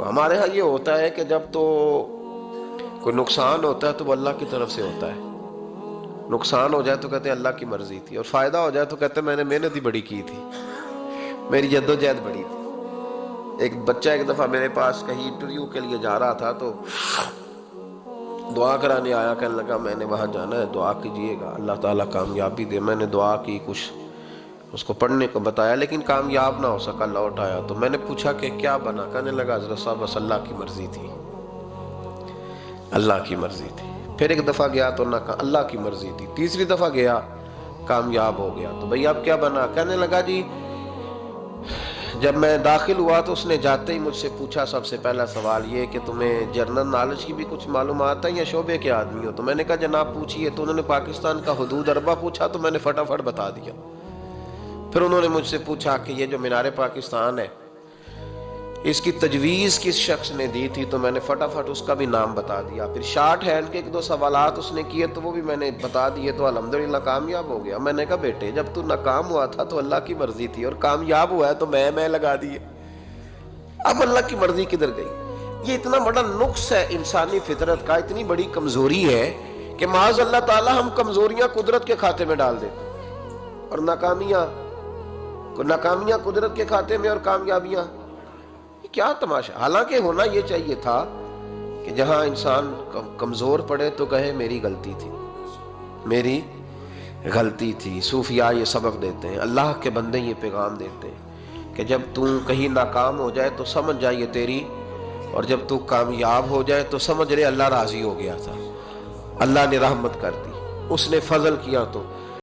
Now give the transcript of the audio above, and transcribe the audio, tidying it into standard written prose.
ہمارے ہاں یہ ہوتا ہے کہ جب تو کوئی نقصان ہوتا ہے تو وہ اللہ کی طرف سے ہوتا ہے، نقصان ہو جائے تو کہتے ہیں اللہ کی مرضی تھی، اور فائدہ ہو جائے تو کہتے ہیں میں نے محنت ہی بڑی کی تھی، میری جدوجہد بڑی تھی۔ ایک بچہ ایک دفعہ میرے پاس کہیں انٹرویو کے لیے جا رہا تھا تو دعا کرانے آیا، کہنے لگا میں نے وہاں جانا ہے، دعا کیجئے گا اللہ تعالیٰ کامیابی دے۔ میں نے دعا کی، کچھ اس کو پڑھنے کو بتایا، لیکن کامیاب نہ ہو سکا، لوٹ آیا۔ تو میں نے پوچھا کہ کیا بنا؟ کہنے لگا حضرت صاحب بس اللہ کی مرضی تھی، اللہ کی مرضی تھی۔ پھر ایک دفعہ گیا تو نہ کہا اللہ کی مرضی تھی، تیسری دفعہ گیا کامیاب ہو گیا۔ تو بھئی اب کیا بنا؟ کہنے لگا جی جب میں داخل ہوا تو اس نے جاتے ہی مجھ سے پوچھا سب سے پہلا سوال یہ کہ تمہیں جنرل نالج کی بھی کچھ معلومات ہے یا شعبے کے آدمی ہو؟ تو میں نے کہا جناب پوچھئے۔ تو انہوں نے پاکستان کا حدود اربہ پوچھا تو میں نے فٹافٹ بتا دیا۔ پھر انہوں نے مجھ سے پوچھا کہ یہ جو مینار پاکستان ہے اس کی تجویز کس شخص نے دی تھی؟ تو میں نے فٹافٹ اس کا بھی نام بتا دیا۔ پھر شارٹ ہینڈ کے ایک دو سوالات اس نے کیے تو وہ بھی میں نے بتا دیے، تو الحمدللہ کامیاب ہو گیا۔ میں نے کہا بیٹے جب تو ناکام ہوا تھا تو اللہ کی مرضی تھی، اور کامیاب ہوا ہے تو میں لگا دیے، اب اللہ کی مرضی کدھر گئی؟ یہ اتنا بڑا نقص ہے انسانی فطرت کا، اتنی بڑی کمزوری ہے کہ معاذ اللہ تعالی ہم کمزوریاں قدرت کے کھاتے میں ڈال دیتے اور ناکامیاں قدرت کے کھاتے میں اور کامیابیاں۔ کیا تماشا! حالانکہ ہونا یہ چاہیے تھا کہ جہاں انسان کمزور پڑے تو کہے میری غلطی تھی، میری غلطی تھی۔ صوفیاء یہ سبق دیتے ہیں، اللہ کے بندے یہ پیغام دیتے ہیں کہ جب تو کہیں ناکام ہو جائے تو سمجھ جائے یہ تیری، اور جب تو کامیاب ہو جائے تو سمجھ رہے اللہ راضی ہو گیا تھا، اللہ نے رحمت کر دی، اس نے فضل کیا تو